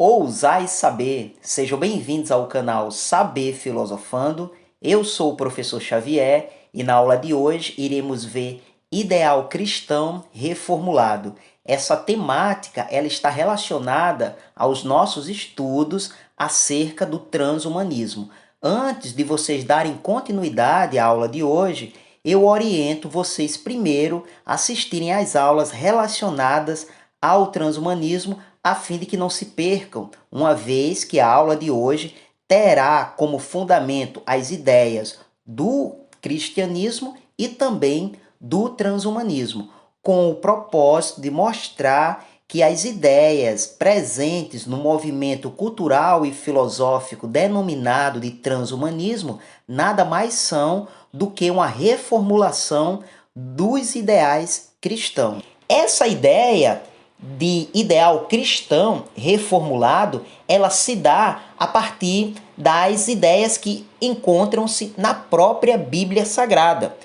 Ousai saber, sejam bem-vindos ao canal Saber Filosofando. Eu sou o professor Xavier e na aula de hoje iremos ver ideal cristão reformulado. Essa temática ela está relacionada aos nossos estudos acerca do transhumanismo. Antes de vocês darem continuidade à aula de hoje, eu oriento vocês primeiro a assistirem às aulas relacionadas ao transhumanismo a fim de que não se percam, uma vez que a aula de hoje terá como fundamento as ideias do cristianismo e também do transhumanismo, com o propósito de mostrar que as ideias presentes no movimento cultural e filosófico denominado de transhumanismo nada mais são do que uma reformulação dos ideais cristãos. Essa ideia de ideal cristão reformulado, ela se dá a partir das ideias que encontram-se na própria Bíblia Sagrada.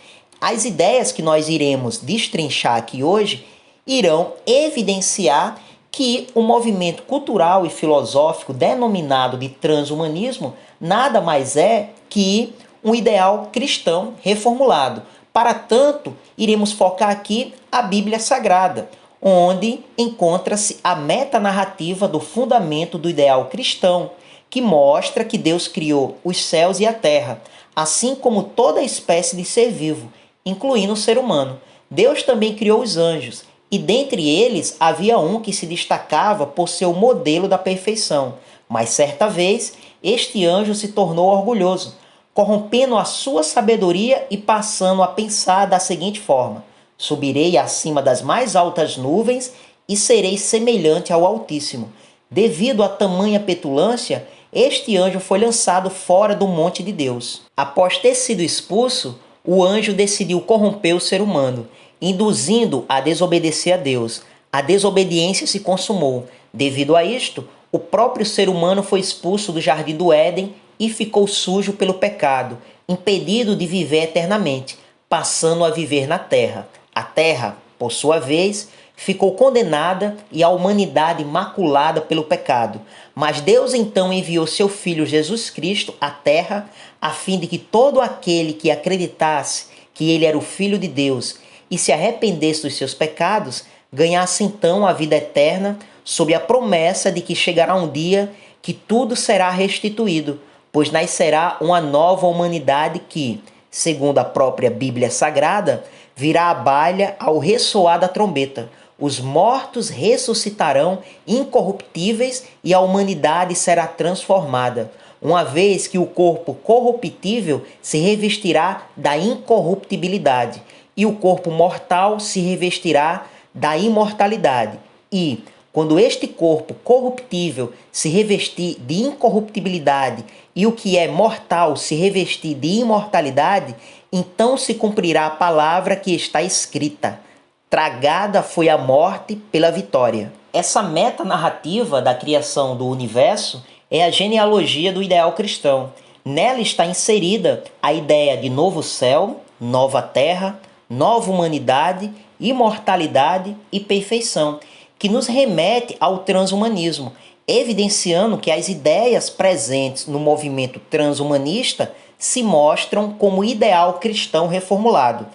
As ideias que nós iremos destrinchar aqui hoje irão evidenciar que o movimento cultural e filosófico denominado de transhumanismo nada mais é que um ideal cristão reformulado. Para tanto, iremos focar aqui a Bíblia Sagrada, onde encontra-se a metanarrativa do fundamento do ideal cristão, que mostra que Deus criou os céus e a terra, assim como toda espécie de ser vivo, incluindo o ser humano. Deus também criou os anjos, e dentre eles havia um que se destacava por ser o modelo da perfeição. Mas certa vez, este anjo se tornou orgulhoso, corrompendo a sua sabedoria e passando a pensar da seguinte forma: subirei acima das mais altas nuvens e serei semelhante ao Altíssimo. Devido a tamanha petulância, este anjo foi lançado fora do monte de Deus. Após ter sido expulso, o anjo decidiu corromper o ser humano, induzindo a desobedecer a Deus. A desobediência se consumou. Devido a isto, o próprio ser humano foi expulso do jardim do Éden e ficou sujo pelo pecado, impedido de viver eternamente, passando a viver na terra. A terra, por sua vez, ficou condenada e a humanidade maculada pelo pecado. Mas Deus então enviou seu Filho Jesus Cristo à terra, a fim de que todo aquele que acreditasse que ele era o Filho de Deus e se arrependesse dos seus pecados, ganhasse então a vida eterna, sob a promessa de que chegará um dia que tudo será restituído, pois nascerá uma nova humanidade que, segundo a própria Bíblia Sagrada, virá a baila ao ressoar da trombeta. Os mortos ressuscitarão incorruptíveis e a humanidade será transformada, uma vez que o corpo corruptível se revestirá da incorruptibilidade e o corpo mortal se revestirá da imortalidade. E, quando este corpo corruptível se revestir de incorruptibilidade e o que é mortal se revestir de imortalidade, então se cumprirá a palavra que está escrita: tragada foi a morte pela vitória. Essa metanarrativa da criação do universo é a genealogia do ideal cristão. Nela está inserida a ideia de novo céu, nova terra, nova humanidade, imortalidade e perfeição, que nos remete ao transhumanismo, evidenciando que as ideias presentes no movimento transhumanista se mostram como ideal cristão reformulado.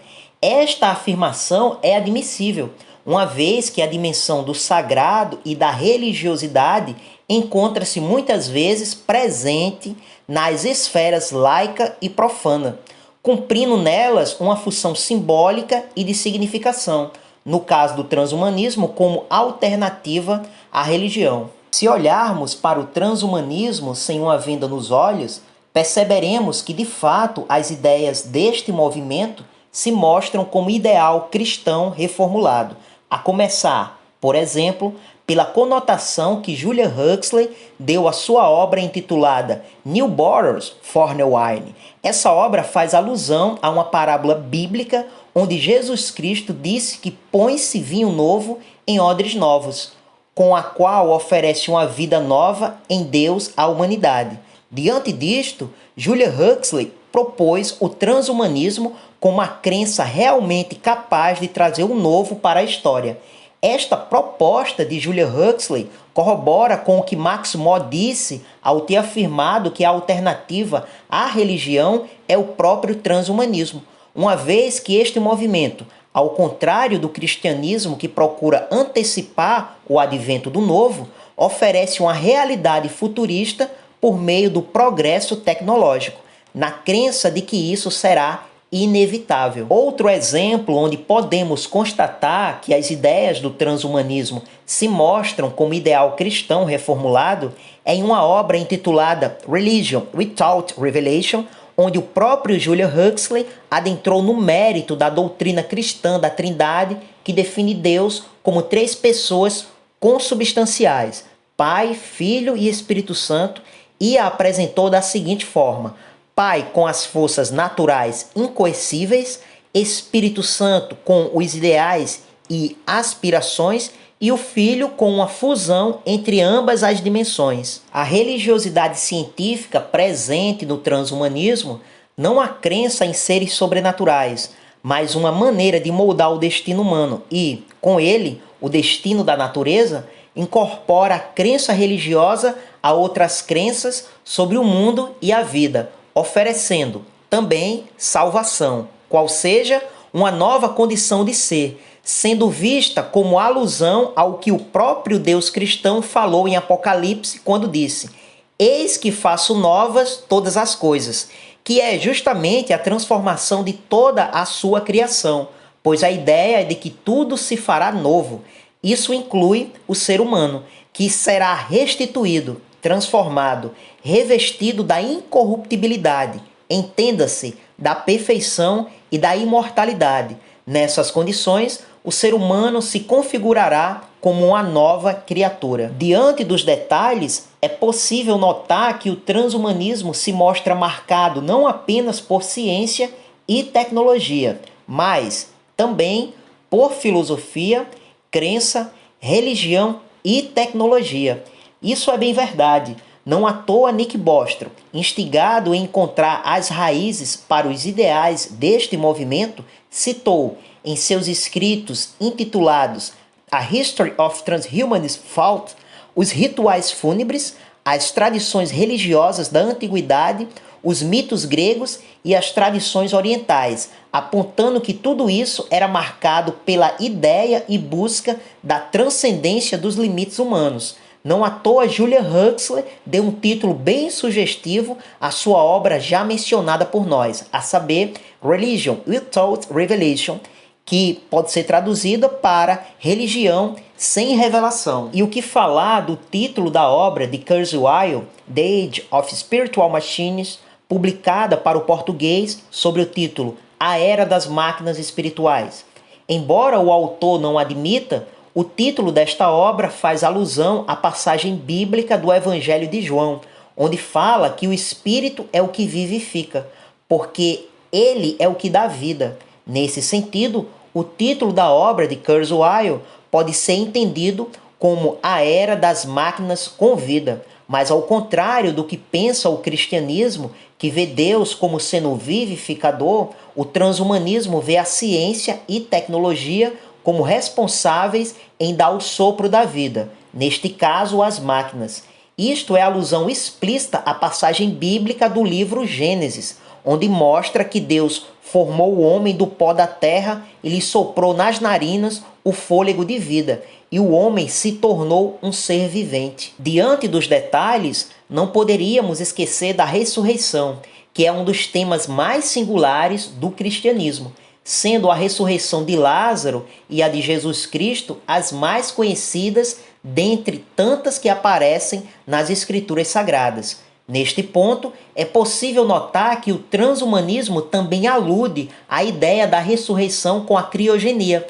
Esta afirmação é admissível, uma vez que a dimensão do sagrado e da religiosidade encontra-se muitas vezes presente nas esferas laica e profana, cumprindo nelas uma função simbólica e de significação, no caso do transhumanismo, como alternativa à religião. Se olharmos para o transhumanismo sem uma venda nos olhos, perceberemos que, de fato, as ideias deste movimento se mostram como ideal cristão reformulado, a começar, por exemplo, pela conotação que Julian Huxley deu à sua obra intitulada New Bottles for New Wine. Essa obra faz alusão a uma parábola bíblica onde Jesus Cristo disse que põe-se vinho novo em odres novos, com a qual oferece uma vida nova em Deus à humanidade. Diante disto, Julian Huxley propôs o transhumanismo como uma crença realmente capaz de trazer o novo para a história. Esta proposta de Julia Huxley corrobora com o que Max More disse ao ter afirmado que a alternativa à religião é o próprio transhumanismo, uma vez que este movimento, ao contrário do cristianismo que procura antecipar o advento do novo, oferece uma realidade futurista por meio do progresso tecnológico, na crença de que isso será inevitável. Outro exemplo onde podemos constatar que as ideias do transhumanismo se mostram como ideal cristão reformulado é em uma obra intitulada Religion Without Revelation, onde o próprio Julia Huxley adentrou no mérito da doutrina cristã da Trindade, que define Deus como três pessoas consubstanciais, Pai, Filho e Espírito Santo, e a apresentou da seguinte forma: Pai com as forças naturais incoercíveis, Espírito Santo com os ideais e aspirações e o Filho com uma fusão entre ambas as dimensões. A religiosidade científica presente no transhumanismo não há crença em seres sobrenaturais, mas uma maneira de moldar o destino humano e, com ele, o destino da natureza, incorpora a crença religiosa a outras crenças sobre o mundo e a vida, oferecendo também salvação, qual seja uma nova condição de ser, sendo vista como alusão ao que o próprio Deus cristão falou em Apocalipse quando disse: Eis que faço novas todas as coisas, que é justamente a transformação de toda a sua criação, pois a ideia é de que tudo se fará novo. Isso inclui o ser humano, que será restituído, transformado, revestido da incorruptibilidade, entenda-se, da perfeição e da imortalidade. Nessas condições, o ser humano se configurará como uma nova criatura. Diante dos detalhes, é possível notar que o transhumanismo se mostra marcado não apenas por ciência e tecnologia, mas também por filosofia, crença, religião e tecnologia. Isso é bem verdade. Não à toa Nick Bostrom, instigado em encontrar as raízes para os ideais deste movimento, citou em seus escritos intitulados A History of Transhumanist Thought os rituais fúnebres, as tradições religiosas da antiguidade, os mitos gregos e as tradições orientais, apontando que tudo isso era marcado pela ideia e busca da transcendência dos limites humanos. Não à toa Julia Huxley deu um título bem sugestivo à sua obra já mencionada por nós, a saber, Religion Without Revelation, que pode ser traduzida para Religião sem Revelação. E o que falar do título da obra de Kurzweil, The Age of Spiritual Machines, publicada para o português sob o título A Era das Máquinas Espirituais. Embora o autor não admita, o título desta obra faz alusão à passagem bíblica do Evangelho de João, onde fala que o Espírito é o que vivifica, porque ele é o que dá vida. Nesse sentido, o título da obra de Kurzweil pode ser entendido como a Era das Máquinas com Vida, mas ao contrário do que pensa o cristianismo, que vê Deus como sendo vivificador, o transhumanismo vê a ciência e tecnologia como responsáveis em dar o sopro da vida, neste caso as máquinas. Isto é alusão explícita à passagem bíblica do livro Gênesis, onde mostra que Deus formou o homem do pó da terra e lhe soprou nas narinas o fôlego de vida, e o homem se tornou um ser vivente. Diante dos detalhes, não poderíamos esquecer da ressurreição, que é um dos temas mais singulares do cristianismo, sendo a ressurreição de Lázaro e a de Jesus Cristo as mais conhecidas dentre tantas que aparecem nas Escrituras Sagradas. Neste ponto, é possível notar que o transhumanismo também alude à ideia da ressurreição com a criogenia,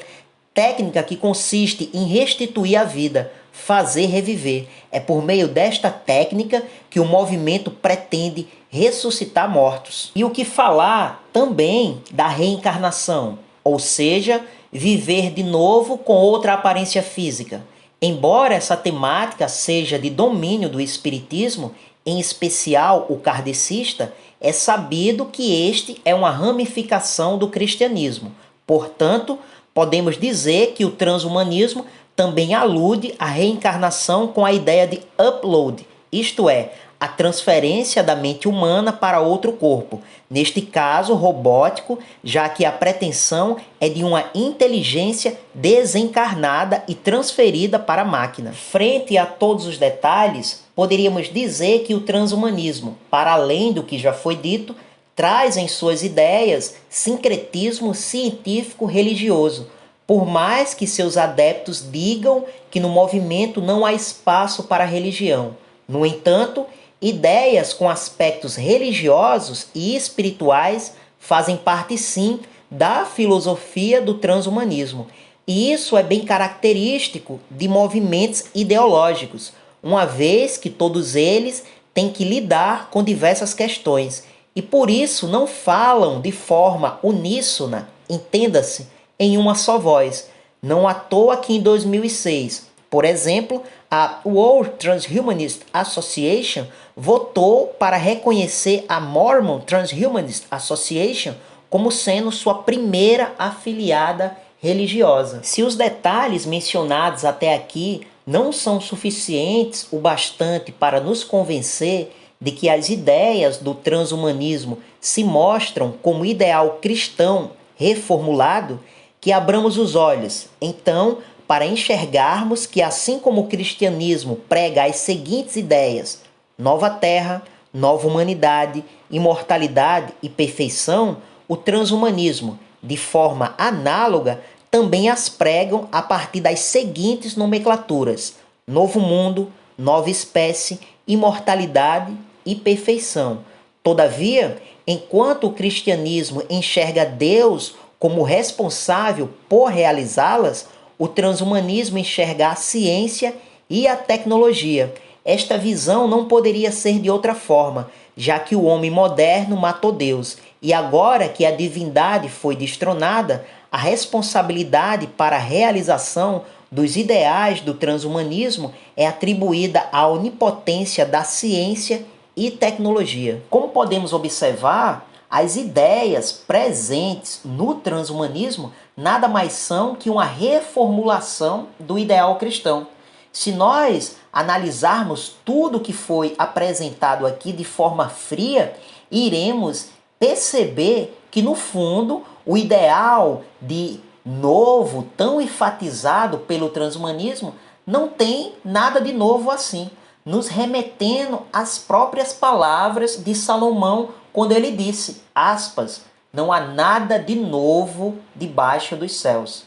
técnica que consiste em restituir a vida, fazer reviver. É por meio desta técnica que o movimento pretende ressuscitar mortos. E o que falar também da reencarnação, ou seja, viver de novo com outra aparência física. Embora essa temática seja de domínio do espiritismo, em especial o kardecista, é sabido que este é uma ramificação do cristianismo. Portanto, podemos dizer que o transhumanismo também alude à reencarnação com a ideia de upload, isto é, a transferência da mente humana para outro corpo, neste caso robótico, já que a pretensão é de uma inteligência desencarnada e transferida para a máquina. Frente a todos os detalhes, poderíamos dizer que o transhumanismo, para além do que já foi dito, traz em suas ideias sincretismo científico-religioso, por mais que seus adeptos digam que no movimento não há espaço para a religião. No entanto, ideias com aspectos religiosos e espirituais fazem parte sim da filosofia do transhumanismo. E isso é bem característico de movimentos ideológicos, uma vez que todos eles têm que lidar com diversas questões e por isso não falam de forma uníssona, entenda-se, em uma só voz. Não à toa que em 2006, por exemplo, a World Transhumanist Association votou para reconhecer a Mormon Transhumanist Association como sendo sua primeira afiliada religiosa. Se os detalhes mencionados até aqui não são suficientes o bastante para nos convencer de que as ideias do transhumanismo se mostram como ideal cristão reformulado, que abramos os olhos, então, para enxergarmos que, assim como o cristianismo prega as seguintes ideias: nova terra, nova humanidade, imortalidade e perfeição, o transhumanismo, de forma análoga, também as pregam a partir das seguintes nomenclaturas: novo mundo, nova espécie, imortalidade e perfeição. Todavia, enquanto o cristianismo enxerga Deus como responsável por realizá-las, o transhumanismo enxerga a ciência e a tecnologia. Esta visão não poderia ser de outra forma, já que o homem moderno matou Deus, e agora que a divindade foi destronada, a responsabilidade para a realização dos ideais do transhumanismo é atribuída à onipotência da ciência e tecnologia. Como podemos observar, as ideias presentes no transhumanismo nada mais são que uma reformulação do ideal cristão. Se nós analisarmos tudo que foi apresentado aqui de forma fria, iremos perceber que, no fundo, o ideal de novo, tão enfatizado pelo transhumanismo, não tem nada de novo assim, nos remetendo às próprias palavras de Salomão, quando ele disse, aspas, não há nada de novo debaixo dos céus.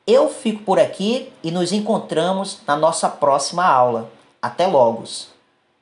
Eu fico por aqui e nos encontramos na nossa próxima aula. Até logo!